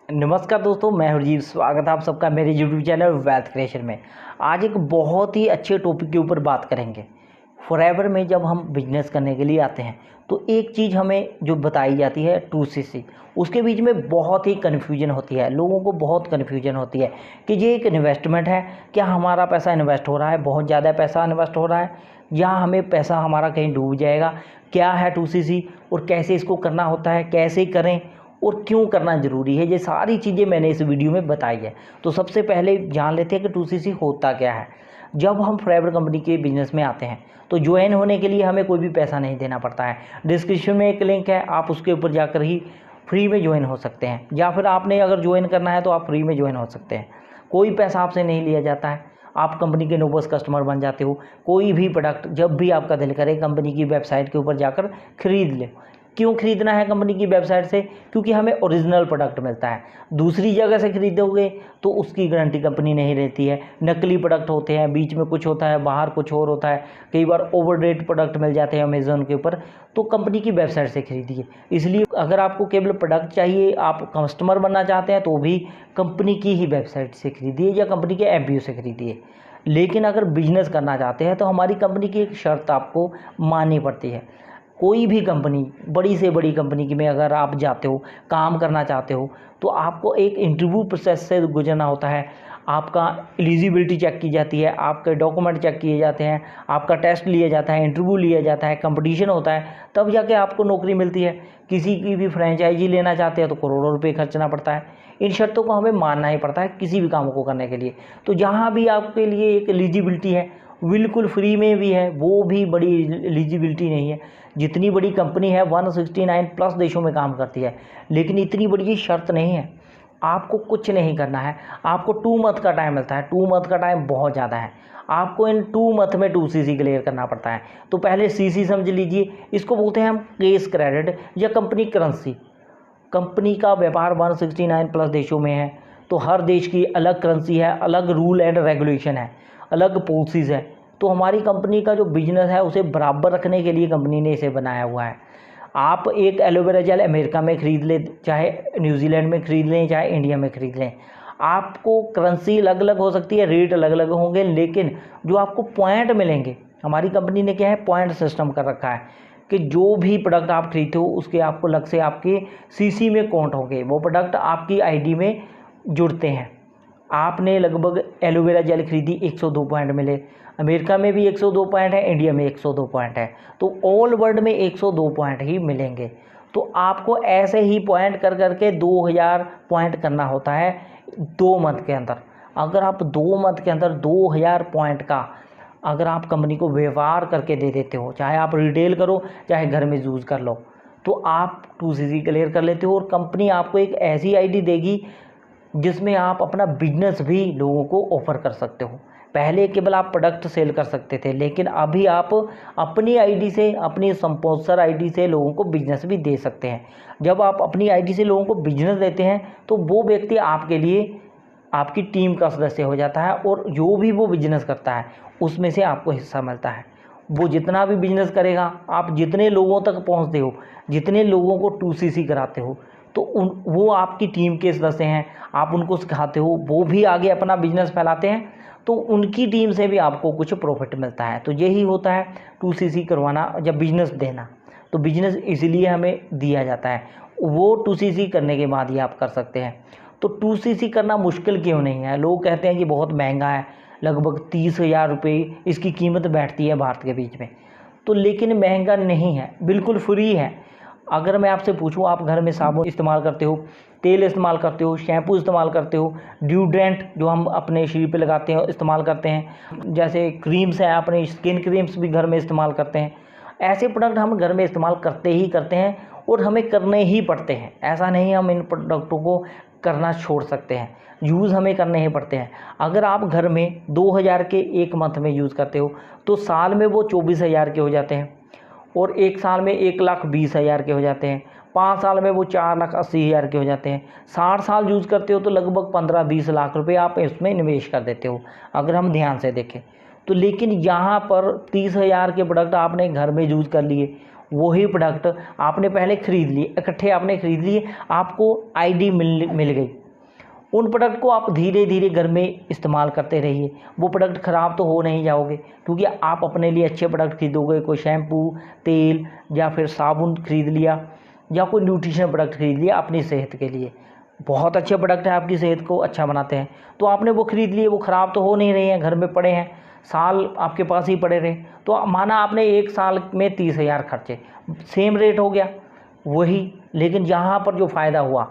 नमस्कार दोस्तों, मैं हरजीत। स्वागत है आप सबका मेरे यूट्यूब चैनल वेल्थ क्रिएशन में। आज एक बहुत ही अच्छे टॉपिक के ऊपर बात करेंगे। फॉरएवर में जब हम बिजनेस करने के लिए आते हैं तो एक चीज़ हमें जो बताई जाती है 2CC, उसके बीच में बहुत ही कन्फ्यूजन होती है। लोगों को बहुत कन्फ्यूजन होती है कि ये एक इन्वेस्टमेंट है, क्या हमारा पैसा इन्वेस्ट हो रहा है, बहुत ज़्यादा पैसा इन्वेस्ट हो रहा है, या हमें पैसा हमारा कहीं डूब जाएगा, क्या है 2CC और कैसे इसको करना होता है, कैसे करें और क्यों करना ज़रूरी है। ये सारी चीज़ें मैंने इस वीडियो में बताई है। तो सबसे पहले जान लेते हैं कि 2CC होता क्या है। जब हम फॉरएवर कंपनी के बिज़नेस में आते हैं तो ज्वाइन होने के लिए हमें कोई भी पैसा नहीं देना पड़ता है। डिस्क्रिप्शन में एक लिंक है, आप उसके ऊपर जाकर ही फ्री में ज्वाइन हो सकते हैं, या फिर आपने अगर ज्वाइन करना है तो आप फ्री में ज्वाइन हो सकते हैं। कोई पैसा आपसे नहीं लिया जाता है, आप कंपनी के नोबस कस्टमर बन जाते हो। कोई भी प्रोडक्ट जब भी आपका दिल करे कंपनी की वेबसाइट के ऊपर जाकर खरीद ले। क्यों खरीदना है कंपनी की वेबसाइट से? क्योंकि हमें ओरिजिनल प्रोडक्ट मिलता है। दूसरी जगह से खरीदोगे तो उसकी गारंटी कंपनी नहीं रहती है, नकली प्रोडक्ट होते हैं, बीच में कुछ होता है, बाहर कुछ और होता है, कई बार ओवररेट प्रोडक्ट मिल जाते हैं अमेज़न के ऊपर। तो कंपनी की वेबसाइट से खरीदिए। इसलिए अगर आपको केवल प्रोडक्ट चाहिए, आप कस्टमर बनना चाहते हैं, तो भी कंपनी की ही वेबसाइट से खरीदिए या कंपनी के MPO से खरीदिए। लेकिन अगर बिजनेस करना चाहते हैं तो हमारी कंपनी की एक शर्त आपको माननी पड़ती है। कोई भी कंपनी, बड़ी से बड़ी कंपनी में अगर आप जाते हो, काम करना चाहते हो, तो आपको एक इंटरव्यू प्रोसेस से गुजरना होता है। आपका एलिजिबिलिटी चेक की जाती है, आपके डॉक्यूमेंट चेक किए जाते हैं, आपका टेस्ट लिया जाता है, इंटरव्यू लिया जाता है, कंपटीशन होता है, तब जाके आपको नौकरी मिलती है। किसी की भी फ्रेंचाइजी लेना चाहते हैं तो करोड़ों रुपये खर्चना पड़ता है। इन शर्तों को हमें मानना ही पड़ता है किसी भी काम को करने के लिए। तो जहाँ भी आपके लिए एक एलिजिबिलिटी है, बिल्कुल फ्री में भी है, वो भी बड़ी एलिजिबिलिटी नहीं है। जितनी बड़ी कंपनी है 169 प्लस देशों में काम करती है, लेकिन इतनी बड़ी शर्त नहीं है। आपको कुछ नहीं करना है, आपको 2 मंथ का टाइम मिलता है। 2 मंथ का टाइम बहुत ज़्यादा है। आपको इन 2 मंथ में 2CC क्लियर करना पड़ता है। तो पहले CC समझ लीजिए, इसको बोलते हैं हम केस क्रेडिट या कंपनी करेंसी। कंपनी का व्यापार 169 प्लस देशों में है, तो हर देश की अलग करेंसी है, अलग रूल एंड रेगुलेशन है, अलग पॉलिसीज़ है। तो हमारी कंपनी का जो बिजनेस है उसे बराबर रखने के लिए कंपनी ने इसे बनाया हुआ है। आप एक एलोवेरा जेल अमेरिका में ख़रीद लें, चाहे न्यूजीलैंड में ख़रीद लें, चाहे इंडिया में ख़रीद लें, आपको करेंसी अलग अलग हो सकती है, रेट अलग अलग होंगे, लेकिन जो आपको पॉइंट मिलेंगे, हमारी कंपनी ने क्या है, पॉइंट सिस्टम कर रखा है कि जो भी प्रोडक्ट आप खरीदते हो उसके आपको अलग से आपके CC में काउंट होंगे। वो प्रोडक्ट आपकी ID में जुड़ते हैं। आपने लगभग एलोवेरा जेल खरीदी, 102 पॉइंट मिले। अमेरिका में भी 102 पॉइंट है, इंडिया में 102 पॉइंट है, तो ऑल वर्ल्ड में 102 पॉइंट ही मिलेंगे। तो आपको ऐसे ही पॉइंट कर करके 2000 पॉइंट करना होता है 2 मंथ के अंदर। अगर आप 2 मंथ के अंदर 2000 पॉइंट का अगर आप कंपनी को व्यवहार करके दे देते हो, चाहे आप रिटेल करो चाहे घर में यूज़ कर लो, तो आप 2CC क्लियर कर लेते हो और कंपनी आपको एक ऐसी ID देगी जिसमें आप अपना बिजनेस भी लोगों को ऑफ़र कर सकते हो। पहले केवल आप प्रोडक्ट सेल कर सकते थे, लेकिन अभी आप अपनी ID से, अपनी स्पॉन्सर ID से लोगों को बिजनेस भी दे सकते हैं। जब आप अपनी ID से लोगों को बिजनेस देते हैं तो वो व्यक्ति आपके लिए आपकी टीम का सदस्य हो जाता है, और जो भी वो बिजनेस करता है उसमें से आपको हिस्सा मिलता है। वो जितना भी बिजनेस करेगा, आप जितने लोगों तक पहुंचते हो, जितने लोगों को 2CC कराते हो, तो वो आपकी टीम के सदस्य हैं, आप उनको सिखाते हो, वो भी आगे अपना बिजनेस फैलाते हैं, तो उनकी टीम से भी आपको कुछ प्रॉफिट मिलता है। तो यही होता है 2CC करवाना या बिजनेस देना। तो बिजनेस इसलिए हमें दिया जाता है, वो 2CC करने के बाद ही आप कर सकते हैं। तो 2CC करना मुश्किल क्यों नहीं है? लोग कहते हैं कि बहुत महंगा है, लगभग 30,000 रुपये इसकी कीमत बैठती है भारत के बीच में। तो लेकिन महंगा नहीं है, बिल्कुल फ्री है। अगर मैं आपसे पूछूं, आप घर में साबुन इस्तेमाल करते हो, तेल इस्तेमाल करते हो, शैम्पू इस्तेमाल करते हो, डिओड्रेंट जो हम अपने शरीर पे लगाते हैं इस्तेमाल करते हैं, जैसे क्रीम्स हैं, अपने स्किन क्रीम्स भी घर में इस्तेमाल करते हैं। ऐसे प्रोडक्ट हम घर में इस्तेमाल करते ही करते हैं और हमें करने ही पड़ते हैं। ऐसा नहीं हम इन प्रोडक्टों को करना छोड़ सकते हैं, यूज़ हमें करने ही पड़ते हैं। अगर आप घर में 2000 के एक मंथ में यूज़ करते हो तो साल में वो 24,000 के हो जाते हैं, और एक साल में 1,20,000 के हो जाते हैं, 5 साल में वो 4,80,000 के हो जाते हैं। 60 साल यूज़ करते हो तो लगभग 15-20 लाख रुपए आप इसमें निवेश कर देते हो, अगर हम ध्यान से देखें तो। लेकिन यहाँ पर 30,000 के प्रोडक्ट आपने घर में यूज़ कर लिए, वही प्रोडक्ट आपने पहले ख़रीद लिए, इकट्ठे आपने ख़रीद लिए, आपको ID मिल गई, उन प्रोडक्ट को आप धीरे धीरे घर में इस्तेमाल करते रहिए। वो प्रोडक्ट ख़राब तो हो नहीं जाओगे, क्योंकि आप अपने लिए अच्छे प्रोडक्ट खरीदोगे। कोई शैम्पू, तेल या फिर साबुन खरीद लिया, या कोई न्यूट्रिशन प्रोडक्ट खरीद लिया अपनी सेहत के लिए, बहुत अच्छे प्रोडक्ट है, आपकी सेहत को अच्छा बनाते हैं, तो आपने वो खरीद लिए, वो ख़राब तो हो नहीं रहे हैं, घर में पड़े हैं, साल आपके पास ही पड़े रहे, तो माना आपने 1 साल में 30,000 खर्चे, सेम रेट हो गया वही। लेकिन यहाँ पर जो फ़ायदा हुआ,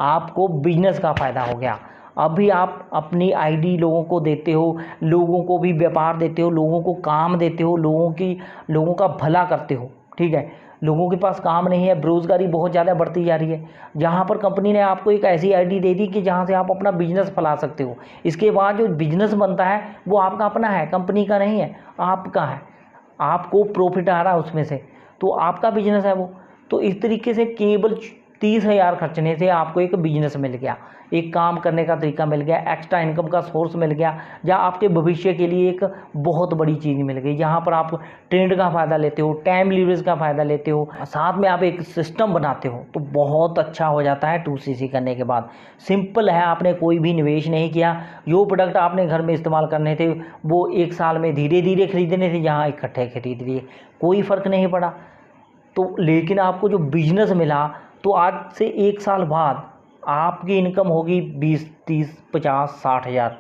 आपको बिजनेस का फ़ायदा हो गया। अभी आप अपनी आईडी लोगों को देते हो, लोगों को भी व्यापार देते हो, लोगों को काम देते हो, लोगों का भला करते हो, ठीक है। लोगों के पास काम नहीं है, बेरोज़गारी बहुत ज़्यादा बढ़ती जा रही है। जहाँ पर कंपनी ने आपको एक ऐसी आईडी दे दी कि जहाँ से आप अपना बिजनेस फैला सकते हो। इसके बाद जो बिजनेस बनता है वो आपका अपना है, कंपनी का नहीं है, आपका है। आपको प्रॉफिट आ रहा है उसमें से, तो आपका बिजनेस है वो। तो इस तरीके से केवल 30,000 खर्चने से आपको एक बिजनेस मिल गया, एक काम करने का तरीका मिल गया, एक्स्ट्रा इनकम का सोर्स मिल गया, या आपके भविष्य के लिए एक बहुत बड़ी चीज़ मिल गई, जहाँ पर आप ट्रेंड का फ़ायदा लेते हो, टाइम लीवरेज का फ़ायदा लेते हो, साथ में आप एक सिस्टम बनाते हो, तो बहुत अच्छा हो जाता है 2CC करने के बाद। सिंपल है, आपने कोई भी निवेश नहीं किया। जो प्रोडक्ट आपने घर में इस्तेमाल करने थे वो 1 साल में धीरे धीरे खरीदने थे, जहाँ इकट्ठे खरीद लिए, कोई फ़र्क नहीं पड़ा। तो लेकिन आपको जो बिजनेस मिला, तो आज से 1 साल बाद आपकी इनकम होगी 20, 30, 50, 60,000,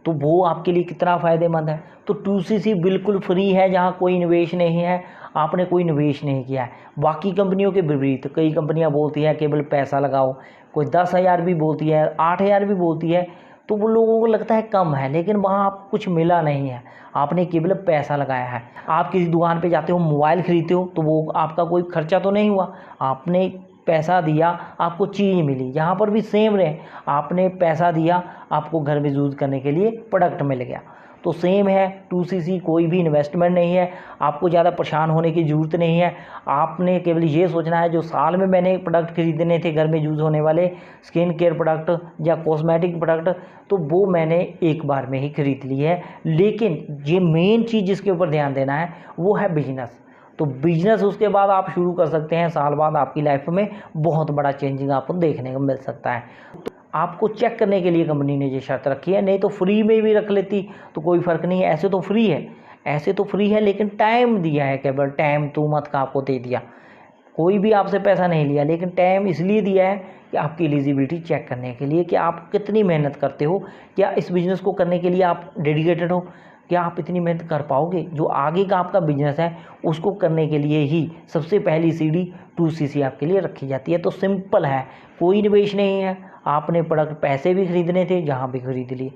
तो वो आपके लिए कितना फ़ायदेमंद है। तो 2CC बिल्कुल फ्री है, जहाँ कोई निवेश नहीं है, आपने कोई निवेश नहीं किया है। बाकी कंपनियों के विपरीत कई कंपनियां बोलती हैं केवल पैसा लगाओ, कोई 10,000 भी बोलती है, 8,000 भी बोलती है, तो वो लोगों को लगता है कम है, लेकिन वहाँ आपको कुछ मिला नहीं है, आपने केवल पैसा लगाया है। आप किसी दुकान पे जाते हो, मोबाइल खरीदते हो, तो वो आपका कोई खर्चा तो नहीं हुआ, आपने पैसा दिया, आपको चीज़ मिली। यहाँ पर भी सेम रहे, आपने पैसा दिया, आपको घर में यूज़ करने के लिए प्रोडक्ट मिल गया, तो सेम है। 2CC कोई भी इन्वेस्टमेंट नहीं है, आपको ज़्यादा परेशान होने की ज़रूरत नहीं है। आपने केवल ये सोचना है, जो साल में मैंने प्रोडक्ट खरीदने थे घर में यूज़ होने वाले, स्किन केयर प्रोडक्ट या कॉस्मेटिक प्रोडक्ट, तो वो मैंने एक बार में ही खरीद ली है। लेकिन ये मेन चीज़ जिसके ऊपर ध्यान देना है वो है बिजनेस। तो बिजनेस उसके बाद आप शुरू कर सकते हैं, साल बाद आपकी लाइफ में बहुत बड़ा चेंजिंग आपको देखने को मिल सकता है। तो आपको चेक करने के लिए कंपनी ने ये शर्त रखी है, नहीं तो फ्री में भी रख लेती तो कोई फ़र्क नहीं है। ऐसे तो फ्री है, ऐसे तो फ्री है, लेकिन टाइम दिया है, केवल टाइम 2 मंथ का आपको दे दिया, कोई भी आपसे पैसा नहीं लिया, लेकिन टाइम इसलिए दिया है कि आपकी एलिजिबिलिटी चेक करने के लिए कि आप कितनी मेहनत करते हो, क्या इस बिज़नेस को करने के लिए आप डेडिकेटेड हो, क्या आप इतनी मेहनत कर पाओगे। जो आगे का आपका बिजनेस है उसको करने के लिए ही सबसे पहली सीढ़ी 2CC आपके लिए रखी जाती है। तो सिंपल है, कोई निवेश नहीं है, आपने प्रोडक्ट पैसे भी खरीदने थे, जहाँ भी खरीद लिए,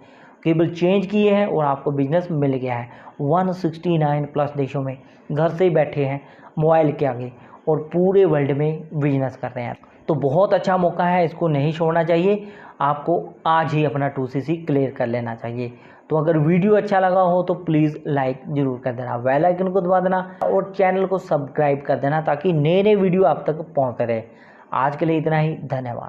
केवल चेंज किए हैं और आपको बिजनेस मिल गया है। 169 प्लस देशों में घर से बैठे हैं मोबाइल के आगे और पूरे वर्ल्ड में बिजनेस कर रहे हैं। तो बहुत अच्छा मौका है, इसको नहीं छोड़ना चाहिए, आपको आज ही अपना 2CC क्लियर कर लेना चाहिए। तो अगर वीडियो अच्छा लगा हो तो प्लीज़ लाइक ज़रूर कर देना, बेल आइकन को दबा देना और चैनल को सब्सक्राइब कर देना, ताकि नए नए वीडियो आप तक पहुँचते रहे। आज के लिए इतना ही, धन्यवाद।